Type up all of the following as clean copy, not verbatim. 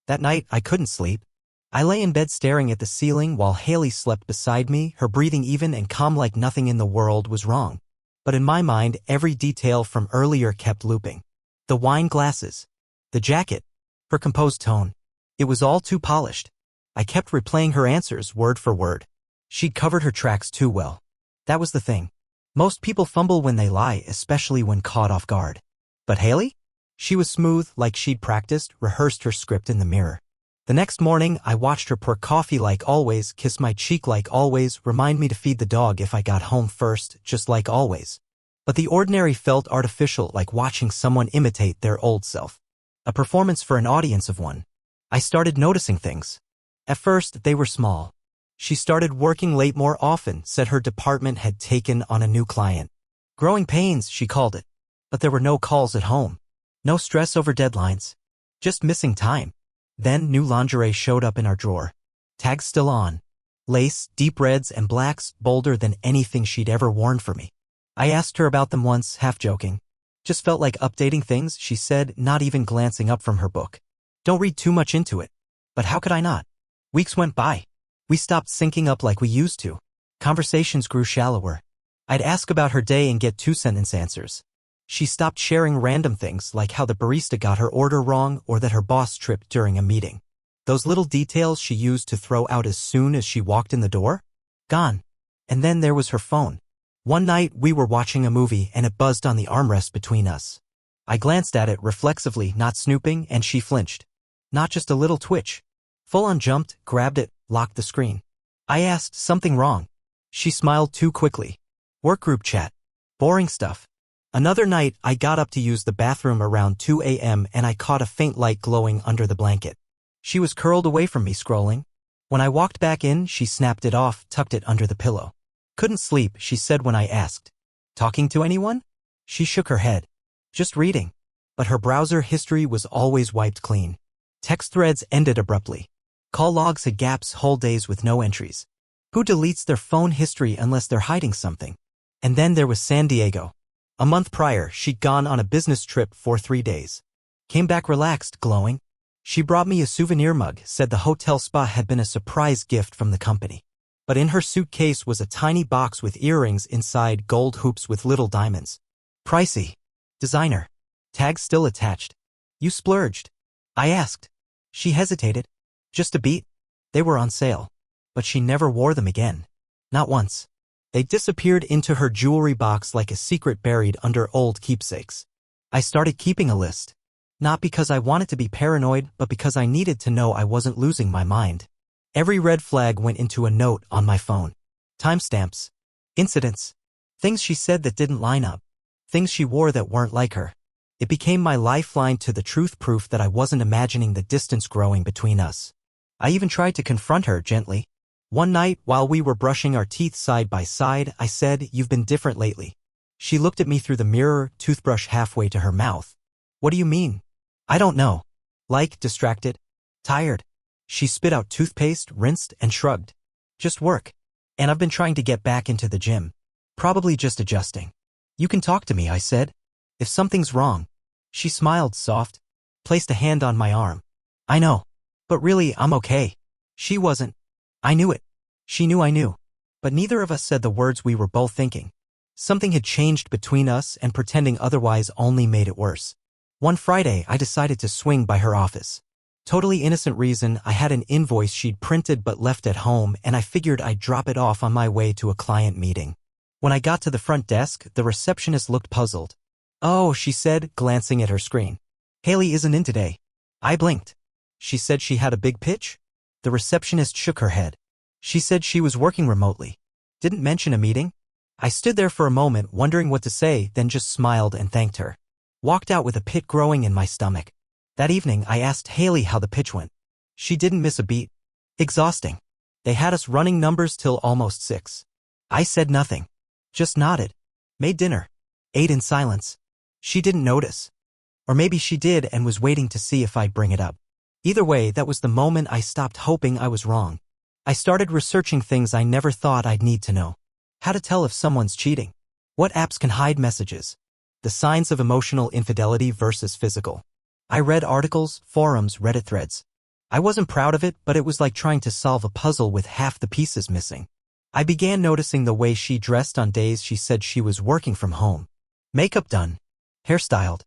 That night, I couldn't sleep. I lay in bed staring at the ceiling while Haley slept beside me, her breathing even and calm like nothing in the world was wrong. But in my mind, every detail from earlier kept looping. The wine glasses. The jacket. Her composed tone. It was all too polished. I kept replaying her answers word for word. She'd covered her tracks too well. That was the thing. Most people fumble when they lie, especially when caught off guard. But Haley? She was smooth, like she'd practiced, rehearsed her script in the mirror. The next morning, I watched her pour coffee like always, kiss my cheek like always, remind me to feed the dog if I got home first, just like always. But the ordinary felt artificial, like watching someone imitate their old self. A performance for an audience of one. I started noticing things. At first, they were small. She started working late more often, said her department had taken on a new client. Growing pains, she called it. But there were no calls at home. No stress over deadlines. Just missing time. Then new lingerie showed up in our drawer. Tags still on. Lace, deep reds and blacks, bolder than anything she'd ever worn for me. I asked her about them once, half joking. Just felt like updating things, she said, not even glancing up from her book. Don't read too much into it. But how could I not? Weeks went by. We stopped syncing up like we used to. Conversations grew shallower. I'd ask about her day and get two-sentence answers. She stopped sharing random things like how the barista got her order wrong or that her boss tripped during a meeting. Those little details she used to throw out as soon as she walked in the door? Gone. And then there was her phone. One night we were watching a movie and it buzzed on the armrest between us. I glanced at it reflexively, not snooping, and she flinched. Not just a little twitch. Full-on jumped, grabbed it, locked the screen. I asked, something wrong? She smiled too quickly. Work group chat. Boring stuff. Another night, I got up to use the bathroom around 2 a.m. and I caught a faint light glowing under the blanket. She was curled away from me scrolling. When I walked back in, she snapped it off, tucked it under the pillow. Couldn't sleep, she said when I asked. Talking to anyone? She shook her head. Just reading. But her browser history was always wiped clean. Text threads ended abruptly. Call logs had gaps, whole days with no entries. Who deletes their phone history unless they're hiding something? And then there was San Diego. A month prior, she'd gone on a business trip for 3 days. Came back relaxed, glowing. She brought me a souvenir mug, said the hotel spa had been a surprise gift from the company. But in her suitcase was a tiny box with earrings inside, gold hoops with little diamonds. Pricey. Designer. Tag still attached. You splurged. I asked. She hesitated. Just a beat. They were on sale. But she never wore them again. Not once. They disappeared into her jewelry box like a secret buried under old keepsakes. I started keeping a list. Not because I wanted to be paranoid, but because I needed to know I wasn't losing my mind. Every red flag went into a note on my phone. Timestamps. Incidents. Things she said that didn't line up. Things she wore that weren't like her. It became my lifeline to the truth, proof that I wasn't imagining the distance growing between us. I even tried to confront her gently. One night, while we were brushing our teeth side by side, I said, "You've been different lately." She looked at me through the mirror, toothbrush halfway to her mouth. What do you mean? I don't know. Like, distracted? Tired? She spit out toothpaste, rinsed, and shrugged. Just work. And I've been trying to get back into the gym. Probably just adjusting. You can talk to me, I said. If something's wrong. She smiled soft, placed a hand on my arm. I know. But really, I'm okay. She wasn't. I knew it. She knew I knew. But neither of us said the words we were both thinking. Something had changed between us, and pretending otherwise only made it worse. One Friday, I decided to swing by her office. Totally innocent reason. I had an invoice she'd printed but left at home, and I figured I'd drop it off on my way to a client meeting. When I got to the front desk, the receptionist looked puzzled. Oh, she said, glancing at her screen. Haley isn't in today. I blinked. She said she had a big pitch? The receptionist shook her head. She said she was working remotely. Didn't mention a meeting? I stood there for a moment, wondering what to say, then just smiled and thanked her. Walked out with a pit growing in my stomach. That evening, I asked Haley how the pitch went. She didn't miss a beat. Exhausting. They had us running numbers till almost 6. I said nothing. Just nodded. Made dinner. Ate in silence. She didn't notice. Or maybe she did and was waiting to see if I'd bring it up. Either way, that was the moment I stopped hoping I was wrong. I started researching things I never thought I'd need to know. How to tell if someone's cheating. What apps can hide messages. The signs of emotional infidelity versus physical. I read articles, forums, Reddit threads. I wasn't proud of it, but it was like trying to solve a puzzle with half the pieces missing. I began noticing the way she dressed on days she said she was working from home. Makeup done. Hairstyled.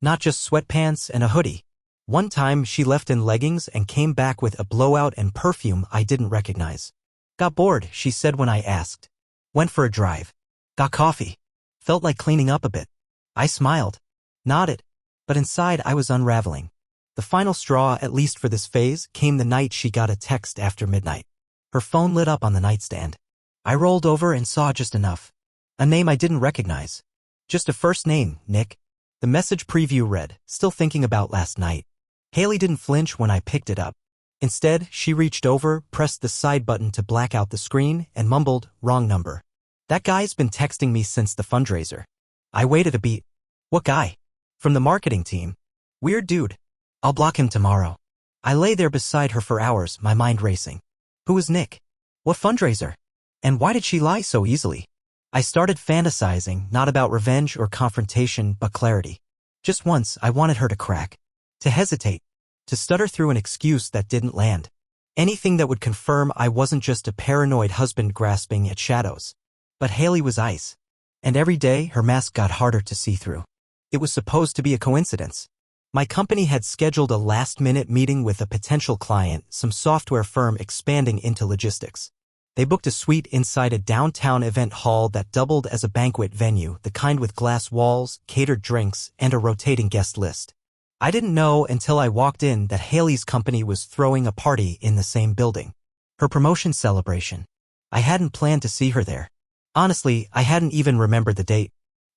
Not just sweatpants and a hoodie. One time she left in leggings and came back with a blowout and perfume I didn't recognize. Got bored, she said when I asked. Went for a drive. Got coffee. Felt like cleaning up a bit. I smiled. Nodded. But inside I was unraveling. The final straw, at least for this phase, came the night she got a text after midnight. Her phone lit up on the nightstand. I rolled over and saw just enough. A name I didn't recognize. Just a first name, Nick. The message preview read, still thinking about last night. Haley didn't flinch when I picked it up. Instead, she reached over, pressed the side button to black out the screen, and mumbled, wrong number. That guy's been texting me since the fundraiser. I waited a beat. What guy? From the marketing team. Weird dude. I'll block him tomorrow. I lay there beside her for hours, my mind racing. Who was Nick? What fundraiser? And why did she lie so easily? I started fantasizing, not about revenge or confrontation, but clarity. Just once, I wanted her to crack. To hesitate. To stutter through an excuse that didn't land. Anything that would confirm I wasn't just a paranoid husband grasping at shadows. But Haley was ice. And every day, her mask got harder to see through. It was supposed to be a coincidence. My company had scheduled a last-minute meeting with a potential client, some software firm expanding into logistics. They booked a suite inside a downtown event hall that doubled as a banquet venue, the kind with glass walls, catered drinks, and a rotating guest list. I didn't know until I walked in that Haley's company was throwing a party in the same building. Her promotion celebration. I hadn't planned to see her there. Honestly, I hadn't even remembered the date.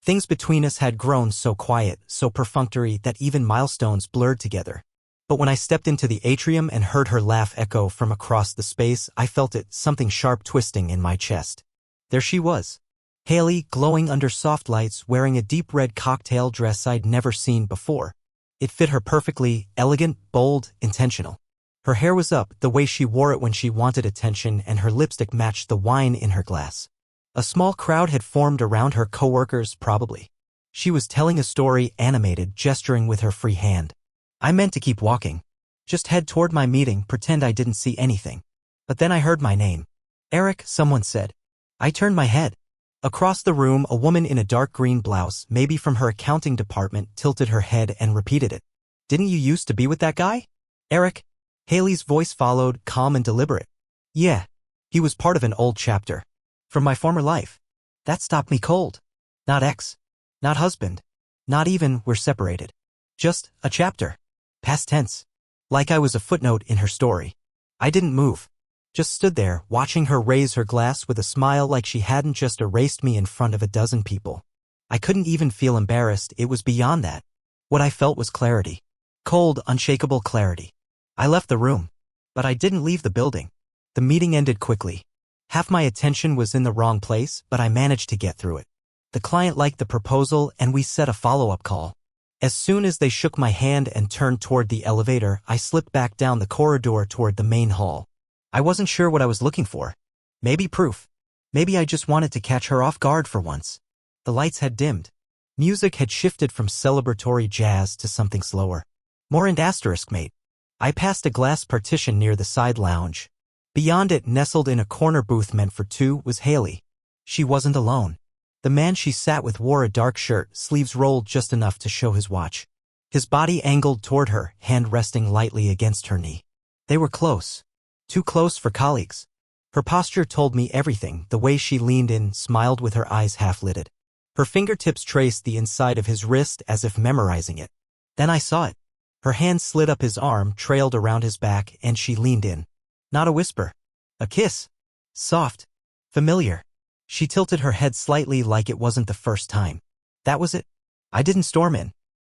Things between us had grown so quiet, so perfunctory that even milestones blurred together. But when I stepped into the atrium and heard her laugh echo from across the space, I felt it, something sharp twisting in my chest. There she was. Haley, glowing under soft lights, wearing a deep red cocktail dress I'd never seen before. It fit her perfectly, elegant, bold, intentional. Her hair was up, the way she wore it when she wanted attention, and her lipstick matched the wine in her glass. A small crowd had formed around her coworkers, probably. She was telling a story, animated, gesturing with her free hand. I meant to keep walking. Just head toward my meeting, pretend I didn't see anything. But then I heard my name. Eric, someone said. I turned my head. Across the room, a woman in a dark green blouse, maybe from her accounting department, tilted her head and repeated it. Didn't you used to be with that guy? Eric? Haley's voice followed, calm and deliberate. Yeah. He was part of an old chapter. From my former life. That stopped me cold. Not ex. Not husband. Not even we're separated. Just a chapter. Past tense. Like I was a footnote in her story. I didn't move. Just stood there, watching her raise her glass with a smile like she hadn't just erased me in front of a dozen people. I couldn't even feel embarrassed, it was beyond that. What I felt was clarity. Cold, unshakable clarity. I left the room. But I didn't leave the building. The meeting ended quickly. Half my attention was in the wrong place, but I managed to get through it. The client liked the proposal and we set a follow-up call. As soon as they shook my hand and turned toward the elevator, I slipped back down the corridor toward the main hall. I wasn't sure what I was looking for. Maybe proof. Maybe I just wanted to catch her off guard for once. The lights had dimmed. Music had shifted from celebratory jazz to something slower. More and asterisk, mate. I passed a glass partition near the side lounge. Beyond it, nestled in a corner booth meant for two, was Haley. She wasn't alone. The man she sat with wore a dark shirt, sleeves rolled just enough to show his watch. His body angled toward her, hand resting lightly against her knee. They were close. Too close for colleagues. Her posture told me everything, the way she leaned in, smiled with her eyes half-lidded. Her fingertips traced the inside of his wrist as if memorizing it. Then I saw it. Her hand slid up his arm, trailed around his back, and she leaned in. Not a whisper. A kiss. Soft. Familiar. She tilted her head slightly like it wasn't the first time. That was it. I didn't storm in.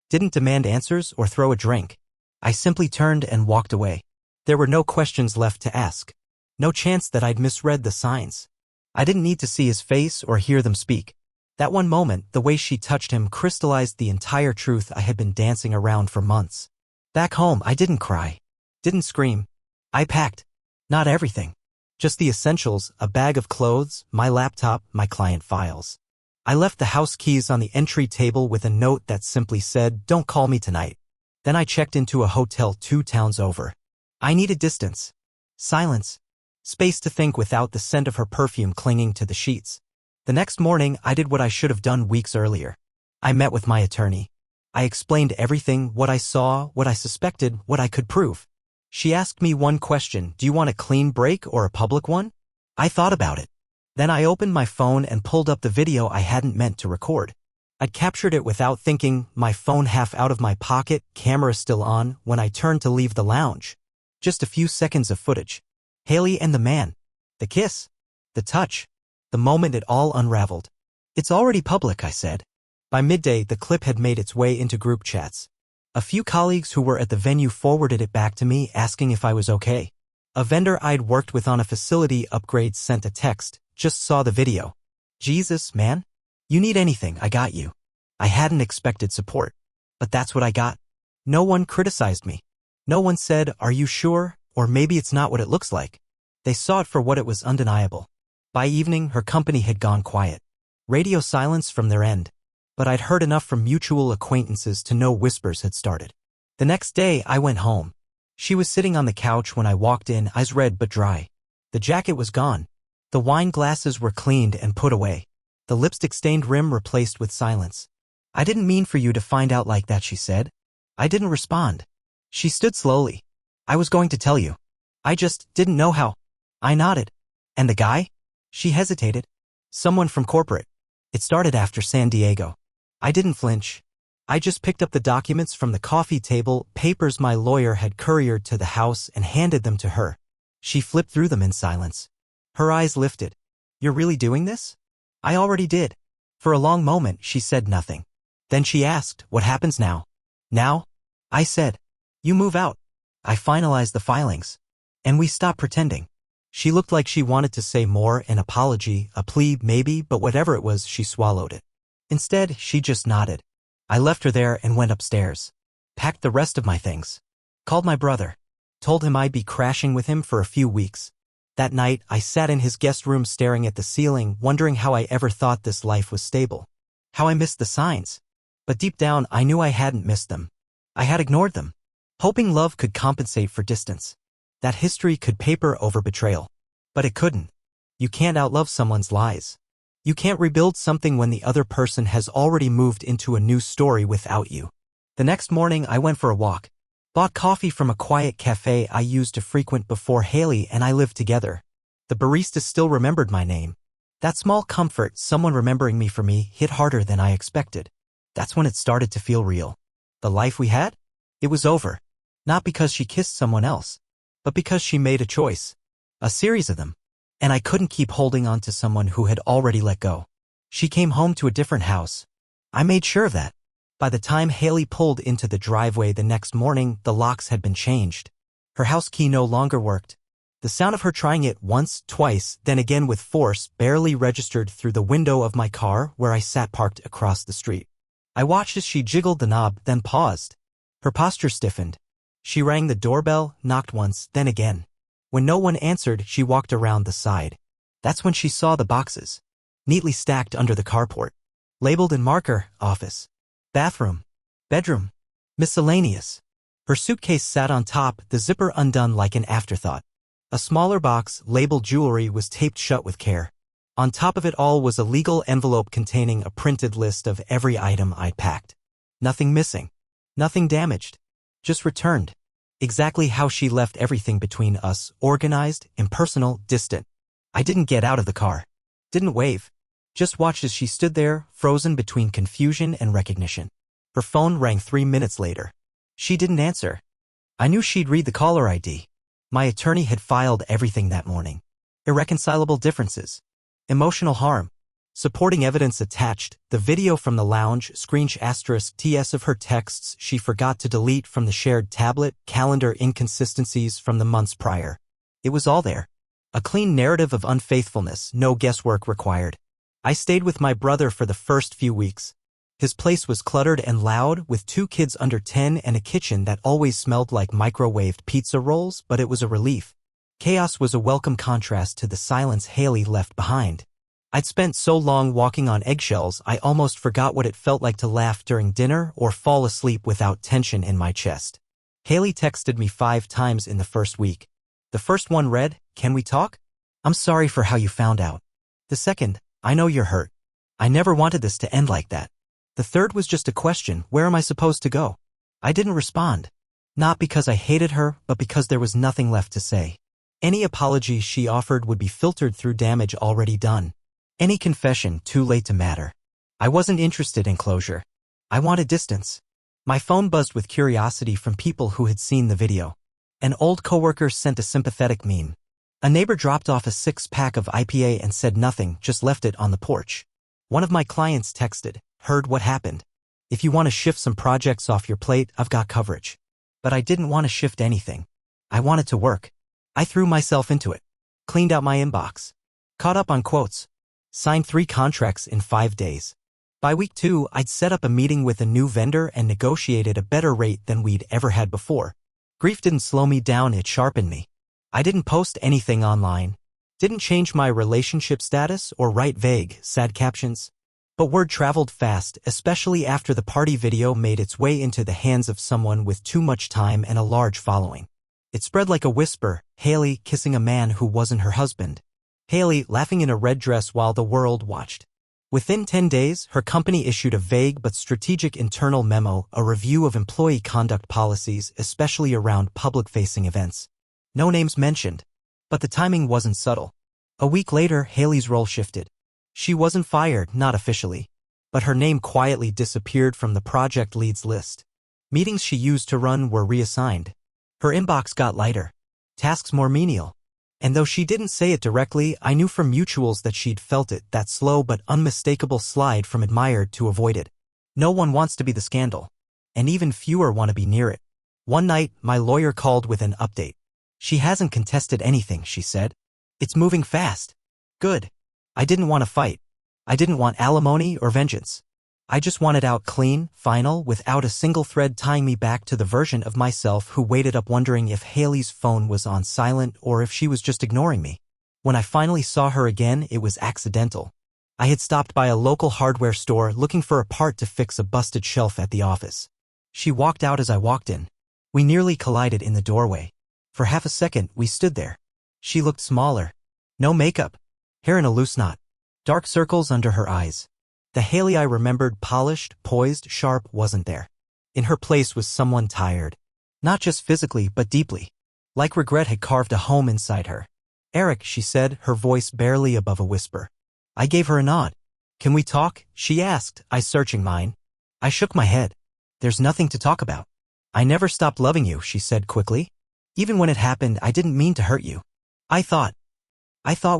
Didn't demand answers or throw a drink. I simply turned and walked away. There were no questions left to ask. No chance that I'd misread the signs. I didn't need to see his face or hear them speak. That one moment, the way she touched him, crystallized the entire truth I had been dancing around for months. Back home, I didn't cry. Didn't scream. I packed. Not everything. Just the essentials, a bag of clothes, my laptop, my client files. I left the house keys on the entry table with a note that simply said, "Don't call me tonight." Then I checked into a hotel 2 towns over. I needed distance. Silence. Space to think without the scent of her perfume clinging to the sheets. The next morning, I did what I should have done weeks earlier. I met with my attorney. I explained everything, what I saw, what I suspected, what I could prove. She asked me one question: do you want a clean break or a public one? I thought about it. Then I opened my phone and pulled up the video I hadn't meant to record. I'd captured it without thinking, my phone half out of my pocket, camera still on, when I turned to leave the lounge. Just a few seconds of footage. Haley and the man. The kiss. The touch. The moment it all unraveled. It's already public, I said. By midday, the clip had made its way into group chats. A few colleagues who were at the venue forwarded it back to me, asking if I was okay. A vendor I'd worked with on a facility upgrade sent a text: just saw the video. Jesus, man. You need anything, I got you. I hadn't expected support. But that's what I got. No one criticized me. No one said, are you sure? Or maybe it's not what it looks like. They saw it for what it was: undeniable. By evening, her company had gone quiet. Radio silence from their end. But I'd heard enough from mutual acquaintances to know whispers had started. The next day, I went home. She was sitting on the couch when I walked in, eyes red but dry. The jacket was gone. The wine glasses were cleaned and put away. The lipstick-stained rim replaced with silence. I didn't mean for you to find out like that, she said. I didn't respond. She stood slowly. I was going to tell you. I just didn't know how. I nodded. And the guy? She hesitated. Someone from corporate. It started after San Diego. I didn't flinch. I just picked up the documents from the coffee table, papers my lawyer had couriered to the house, and handed them to her. She flipped through them in silence. Her eyes lifted. You're really doing this? I already did. For a long moment, she said nothing. Then she asked, what happens now? Now? I said. You move out. I finalized the filings. And we stop pretending. She looked like she wanted to say more, an apology, a plea maybe, but whatever it was, she swallowed it. Instead, she just nodded. I left her there and went upstairs. Packed the rest of my things. Called my brother. Told him I'd be crashing with him for a few weeks. That night, I sat in his guest room staring at the ceiling, wondering how I ever thought this life was stable. How I missed the signs. But deep down, I knew I hadn't missed them. I had ignored them. Hoping love could compensate for distance. That history could paper over betrayal. But it couldn't. You can't outlove someone's lies. You can't rebuild something when the other person has already moved into a new story without you. The next morning, I went for a walk. Bought coffee from a quiet cafe I used to frequent before Haley and I lived together. The barista still remembered my name. That small comfort, someone remembering me for me, hit harder than I expected. That's when it started to feel real. The life we had? It was over. Not because she kissed someone else, but because she made a choice. A series of them. And I couldn't keep holding on to someone who had already let go. She came home to a different house. I made sure of that. By the time Haley pulled into the driveway the next morning, the locks had been changed. Her house key no longer worked. The sound of her trying it once, twice, then again with force barely registered through the window of my car where I sat parked across the street. I watched as she jiggled the knob, then paused. Her posture stiffened. She rang the doorbell, knocked once, then again. When no one answered, she walked around the side. That's when she saw the boxes. Neatly stacked under the carport. Labeled in marker, office. Bathroom. Bedroom. Miscellaneous. Her suitcase sat on top, the zipper undone like an afterthought. A smaller box, labeled jewelry, was taped shut with care. On top of it all was a legal envelope containing a printed list of every item I'd packed. Nothing missing. Nothing damaged. Just returned. Exactly how she left everything between us, organized, impersonal, distant. I didn't get out of the car. Didn't wave. Just watched as she stood there, frozen between confusion and recognition. Her phone rang 3 minutes later. She didn't answer. I knew she'd read the caller ID. My attorney had filed everything that morning. Irreconcilable differences. Emotional harm. Supporting evidence attached, the video from the lounge, ***, TS of her texts she forgot to delete from the shared tablet, calendar inconsistencies from the months prior. It was all there. A clean narrative of unfaithfulness, no guesswork required. I stayed with my brother for the first few weeks. His place was cluttered and loud, with 2 kids under 10 and a kitchen that always smelled like microwaved pizza rolls, but it was a relief. Chaos was a welcome contrast to the silence Haley left behind. I'd spent so long walking on eggshells I almost forgot what it felt like to laugh during dinner or fall asleep without tension in my chest. Haley texted me 5 times in the first week. The first one read, "Can we talk? I'm sorry for how you found out." The second, "I know you're hurt. I never wanted this to end like that." The third was just a question, "Where am I supposed to go?" I didn't respond. Not because I hated her, but because there was nothing left to say. Any apology she offered would be filtered through damage already done. Any confession too late to matter. I wasn't interested in closure. I wanted distance. My phone buzzed with curiosity from people who had seen the video. An old coworker sent a sympathetic meme. A neighbor dropped off a 6-pack of IPA and said nothing, just left it on the porch. One of my clients texted, "Heard what happened. If you want to shift some projects off your plate, I've got coverage." But I didn't want to shift anything. I wanted to work. I threw myself into it. Cleaned out my inbox. Caught up on quotes. Signed 3 contracts in 5 days. By week 2, I'd set up a meeting with a new vendor and negotiated a better rate than we'd ever had before. Grief didn't slow me down, it sharpened me. I didn't post anything online. Didn't change my relationship status or write vague, sad captions. But word traveled fast, especially after the party video made its way into the hands of someone with too much time and a large following. It spread like a whisper, Haley kissing a man who wasn't her husband. Haley laughing in a red dress while the world watched. Within 10 days, her company issued a vague but strategic internal memo, a review of employee conduct policies, especially around public-facing events. No names mentioned. But the timing wasn't subtle. A week later, Haley's role shifted. She wasn't fired, not officially. But her name quietly disappeared from the project leads list. Meetings she used to run were reassigned. Her inbox got lighter. Tasks more menial. And though she didn't say it directly, I knew from mutuals that she'd felt it, that slow but unmistakable slide from admired to avoided. No one wants to be the scandal. And even fewer want to be near it. One night, my lawyer called with an update. "She hasn't contested anything," she said. "It's moving fast." Good. I didn't want to fight. I didn't want alimony or vengeance. I just wanted out clean, final, without a single thread tying me back to the version of myself who waited up wondering if Haley's phone was on silent or if she was just ignoring me. When I finally saw her again, it was accidental. I had stopped by a local hardware store looking for a part to fix a busted shelf at the office. She walked out as I walked in. We nearly collided in the doorway. For half a second, we stood there. She looked smaller. No makeup. Hair in a loose knot. Dark circles under her eyes. The Haley I remembered, polished, poised, sharp, wasn't there. In her place was someone tired. Not just physically, but deeply. Like regret had carved a home inside her. "Eric," she said, her voice barely above a whisper. I gave her a nod. "Can we talk?" she asked, eyes searching mine. I shook my head. "There's nothing to talk about." "I never stopped loving you," she said quickly. "Even when it happened, I didn't mean to hurt you. I thought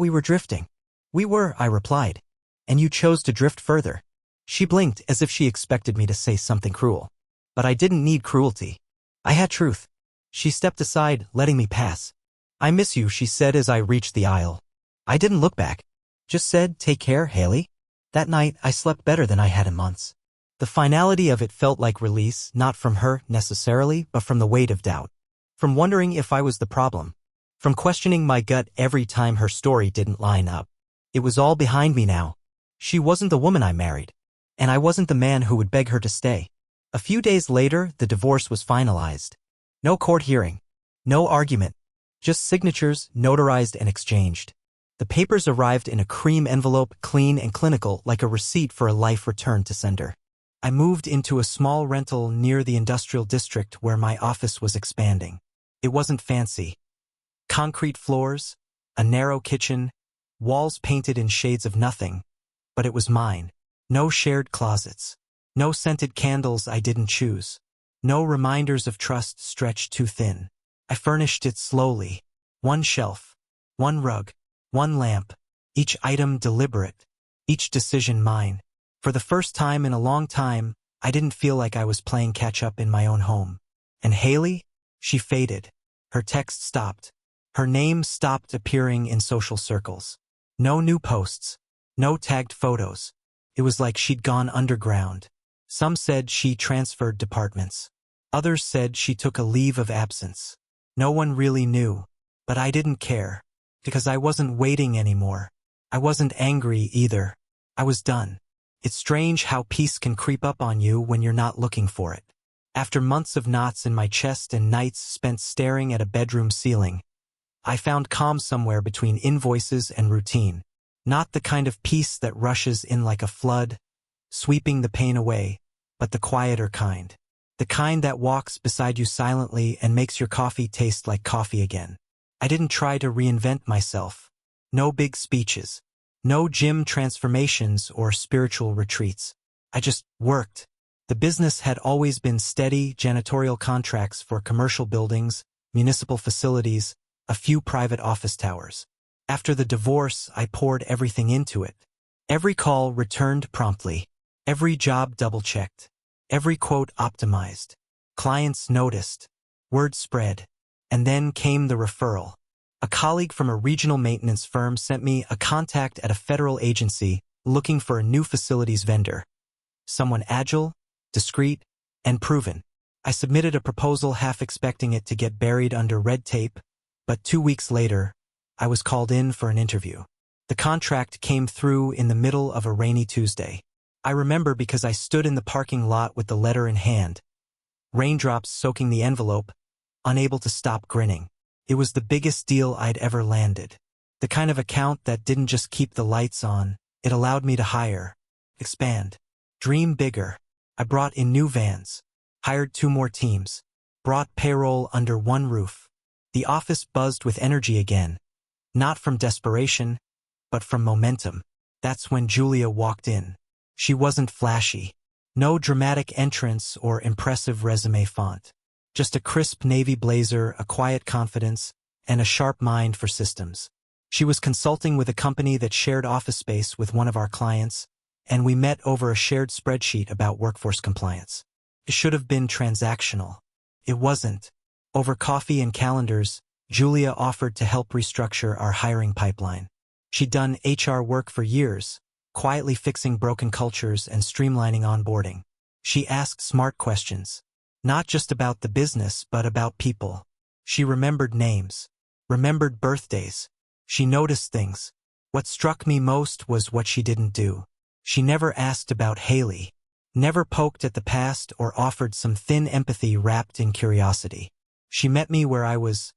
we were drifting." "We were," I replied. "And you chose to drift further." She blinked as if she expected me to say something cruel. But I didn't need cruelty. I had truth. She stepped aside, letting me pass. "I miss you," she said as I reached the aisle. I didn't look back. Just said, "Take care, Haley." That night, I slept better than I had in months. The finality of it felt like release, not from her, necessarily, but from the weight of doubt. From wondering if I was the problem. From questioning my gut every time her story didn't line up. It was all behind me now. She wasn't the woman I married. And I wasn't the man who would beg her to stay. A few days later, the divorce was finalized. No court hearing. No argument. Just signatures, notarized and exchanged. The papers arrived in a cream envelope, clean and clinical, like a receipt for a life returned to sender. I moved into a small rental near the industrial district where my office was expanding. It wasn't fancy. Concrete floors, a narrow kitchen, walls painted in shades of nothing. But it was mine. No shared closets. No scented candles I didn't choose. No reminders of trust stretched too thin. I furnished it slowly. One shelf. One rug. One lamp. Each item deliberate. Each decision mine. For the first time in a long time, I didn't feel like I was playing catch-up in my own home. And Haley? She faded. Her text stopped. Her name stopped appearing in social circles. No new posts. No tagged photos. It was like she'd gone underground. Some said she transferred departments. Others said she took a leave of absence. No one really knew. But I didn't care. Because I wasn't waiting anymore. I wasn't angry either. I was done. It's strange how peace can creep up on you when you're not looking for it. After months of knots in my chest and nights spent staring at a bedroom ceiling, I found calm somewhere between invoices and routine. Not the kind of peace that rushes in like a flood, sweeping the pain away, but the quieter kind. The kind that walks beside you silently and makes your coffee taste like coffee again. I didn't try to reinvent myself. No big speeches. No gym transformations or spiritual retreats. I just worked. The business had always been steady janitorial contracts for commercial buildings, municipal facilities, a few private office towers. After the divorce, I poured everything into it. Every call returned promptly. Every job double-checked. Every quote optimized. Clients noticed. Word spread. And then came the referral. A colleague from a regional maintenance firm sent me a contact at a federal agency looking for a new facilities vendor. Someone agile, discreet, and proven. I submitted a proposal half expecting it to get buried under red tape, but 2 weeks later, I was called in for an interview. The contract came through in the middle of a rainy Tuesday. I remember because I stood in the parking lot with the letter in hand, raindrops soaking the envelope, unable to stop grinning. It was the biggest deal I'd ever landed. The kind of account that didn't just keep the lights on, it allowed me to hire, expand, dream bigger. I brought in new vans, hired 2 more teams, brought payroll under one roof. The office buzzed with energy again, not from desperation, but from momentum. That's when Julia walked in. She wasn't flashy. No dramatic entrance or impressive resume font. Just a crisp navy blazer, a quiet confidence, and a sharp mind for systems. She was consulting with a company that shared office space with one of our clients, and we met over a shared spreadsheet about workforce compliance. It should have been transactional. It wasn't. Over coffee and calendars, Julia offered to help restructure our hiring pipeline. She'd done HR work for years, quietly fixing broken cultures and streamlining onboarding. She asked smart questions. Not just about the business, but about people. She remembered names, remembered birthdays. She noticed things. What struck me most was what she didn't do. She never asked about Haley, never poked at the past or offered some thin empathy wrapped in curiosity. She met me where I was,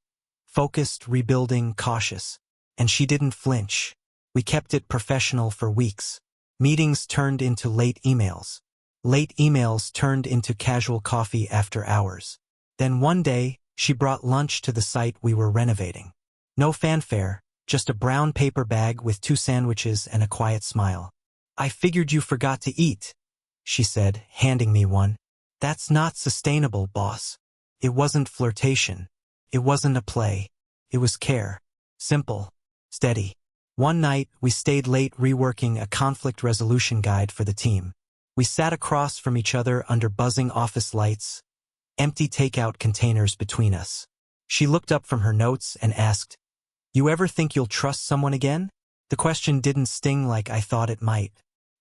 focused, rebuilding, cautious. And she didn't flinch. We kept it professional for weeks. Meetings turned into late emails. Late emails turned into casual coffee after hours. Then one day, she brought lunch to the site we were renovating. No fanfare, just a brown paper bag with 2 sandwiches and a quiet smile. "I figured you forgot to eat," she said, handing me one. "That's not sustainable, boss." It wasn't flirtation. It wasn't a play. It was care. Simple. Steady. One night, we stayed late reworking a conflict resolution guide for the team. We sat across from each other under buzzing office lights, empty takeout containers between us. She looked up from her notes and asked, "You ever think you'll trust someone again?" The question didn't sting like I thought it might.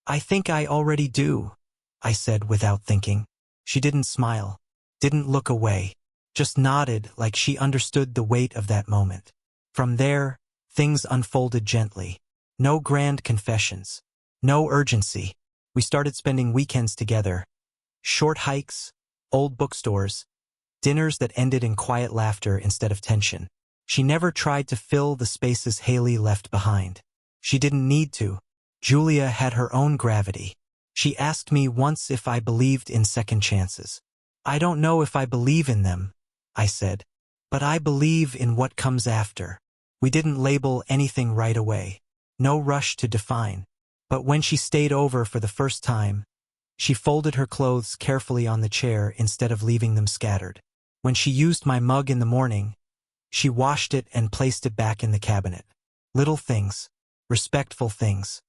"I think I already do," I said without thinking. She didn't smile, didn't look away, just nodded like she understood the weight of that moment. From there, things unfolded gently. No grand confessions. No urgency. We started spending weekends together. Short hikes, old bookstores, dinners that ended in quiet laughter instead of tension. She never tried to fill the spaces Haley left behind. She didn't need to. Julia had her own gravity. She asked me once if I believed in second chances. "I don't know if I believe in them," I said, "but I believe in what comes after." We didn't label anything right away. No rush to define. But when she stayed over for the first time, she folded her clothes carefully on the chair instead of leaving them scattered. When she used my mug in the morning, she washed it and placed it back in the cabinet. Little things. Respectful things.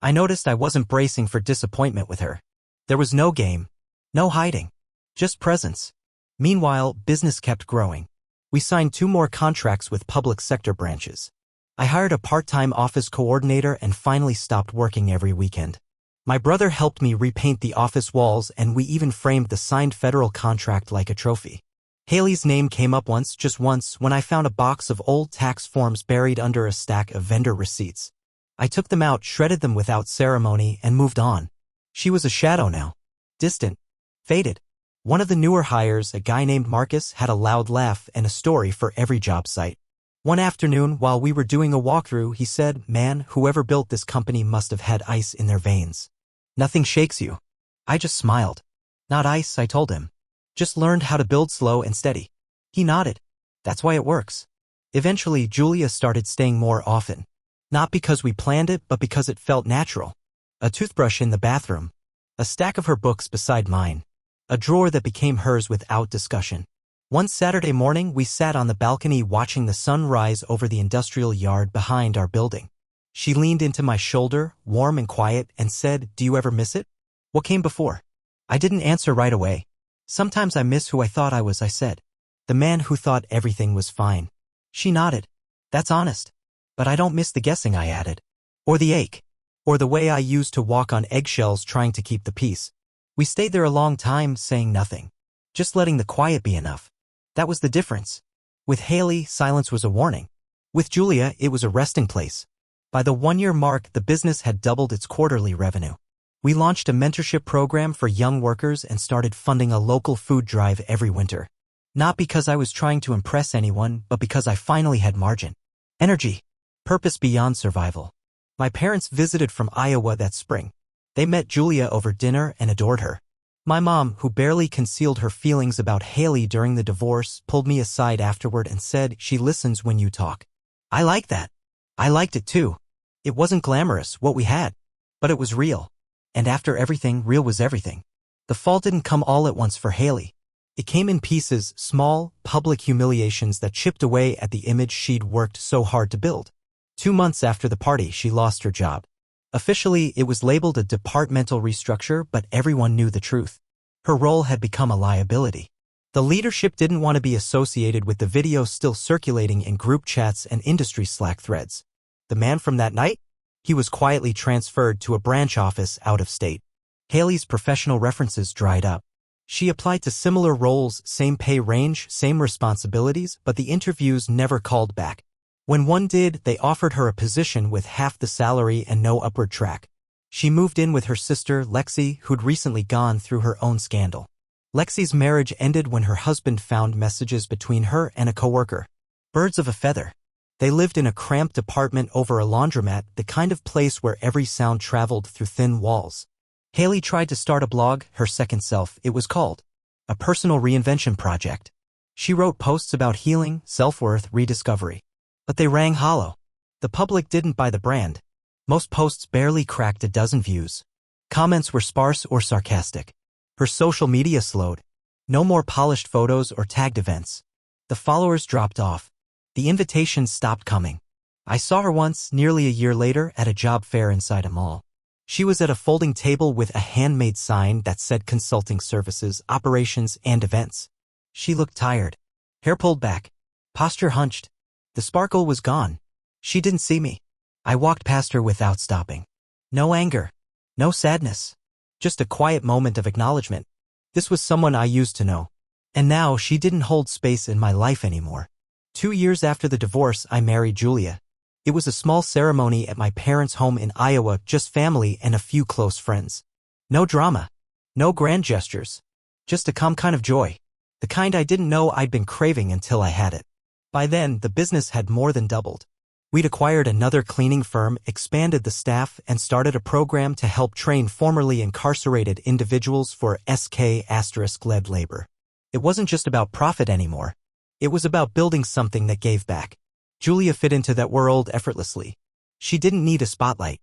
I noticed I wasn't bracing for disappointment with her. There was no game. No hiding. Just presence. Meanwhile, business kept growing. We signed 2 more contracts with public sector branches. I hired a part-time office coordinator and finally stopped working every weekend. My brother helped me repaint the office walls, and we even framed the signed federal contract like a trophy. Haley's name came up just once, when I found a box of old tax forms buried under a stack of vendor receipts. I took them out, shredded them without ceremony, and moved on. She was a shadow now. Distant. Faded. One of the newer hires, a guy named Marcus, had a loud laugh and a story for every job site. One afternoon, while we were doing a walkthrough, he said, "Man, whoever built this company must have had ice in their veins. Nothing shakes you." I just smiled. "Not ice," I told him. "Just learned how to build slow and steady." He nodded. "That's why it works." Eventually, Julia started staying more often. Not because we planned it, but because it felt natural. A toothbrush in the bathroom. A stack of her books beside mine. A drawer that became hers without discussion. One Saturday morning, we sat on the balcony watching the sun rise over the industrial yard behind our building. She leaned into my shoulder, warm and quiet, and said, "Do you ever miss it?" "What came before?" I didn't answer right away. "Sometimes I miss who I thought I was," I said. "The man who thought everything was fine." She nodded. "That's honest. But I don't miss the guessing," I added. Or the ache. Or the way I used to walk on eggshells trying to keep the peace. We stayed there a long time, saying nothing. Just letting the quiet be enough. That was the difference. With Haley, silence was a warning. With Julia, it was a resting place. By the 1-year mark, the business had doubled its quarterly revenue. We launched a mentorship program for young workers and started funding a local food drive every winter. Not because I was trying to impress anyone, but because I finally had margin. Energy. Purpose beyond survival. My parents visited from Iowa that spring. They met Julia over dinner and adored her. My mom, who barely concealed her feelings about Haley during the divorce, pulled me aside afterward and said, "She listens when you talk." I like that. I liked it too. It wasn't glamorous, what we had. But it was real. And after everything, real was everything. The fall didn't come all at once for Haley. It came in pieces, small, public humiliations that chipped away at the image she'd worked so hard to build. 2 months after the party, she lost her job. Officially, it was labeled a departmental restructure, but everyone knew the truth. Her role had become a liability. The leadership didn't want to be associated with the video still circulating in group chats and industry Slack threads. The man from that night? He was quietly transferred to a branch office out of state. Haley's professional references dried up. She applied to similar roles, same pay range, same responsibilities, but the interviews never called back. When one did, they offered her a position with half the salary and no upward track. She moved in with her sister, Lexi, who'd recently gone through her own scandal. Lexi's marriage ended when her husband found messages between her and a coworker. Birds of a feather. They lived in a cramped apartment over a laundromat, the kind of place where every sound traveled through thin walls. Haley tried to start a blog, Her Second Self, it was called. A personal reinvention project. She wrote posts about healing, self-worth, rediscovery. But they rang hollow. The public didn't buy the brand. Most posts barely cracked a dozen views. Comments were sparse or sarcastic. Her social media slowed. No more polished photos or tagged events. The followers dropped off. The invitations stopped coming. I saw her once, nearly a year later, at a job fair inside a mall. She was at a folding table with a handmade sign that said consulting services, operations, and events. She looked tired. Hair pulled back. Posture hunched. The sparkle was gone. She didn't see me. I walked past her without stopping. No anger. No sadness. Just a quiet moment of acknowledgement. This was someone I used to know. And now she didn't hold space in my life anymore. 2 years after the divorce, I married Julia. It was a small ceremony at my parents' home in Iowa, just family and a few close friends. No drama. No grand gestures. Just a calm kind of joy. The kind I didn't know I'd been craving until I had it. By then, the business had more than doubled. We'd acquired another cleaning firm, expanded the staff, and started a program to help train formerly incarcerated individuals for SK*-led labor. It wasn't just about profit anymore. It was about building something that gave back. Julia fit into that world effortlessly. She didn't need a spotlight.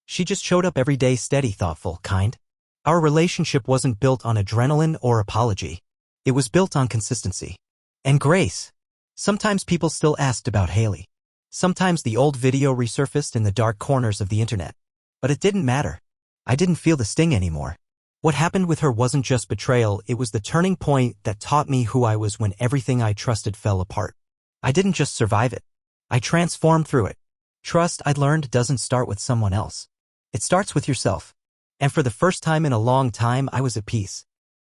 She just showed up every day, steady, thoughtful, kind. Our relationship wasn't built on adrenaline or apology. It was built on consistency. And grace. Sometimes people still asked about Haley. Sometimes the old video resurfaced in the dark corners of the internet. But it didn't matter. I didn't feel the sting anymore. What happened with her wasn't just betrayal, it was the turning point that taught me who I was when everything I trusted fell apart. I didn't just survive it. I transformed through it. Trust, I'd learned, doesn't start with someone else. It starts with yourself. And for the first time in a long time, I was at peace.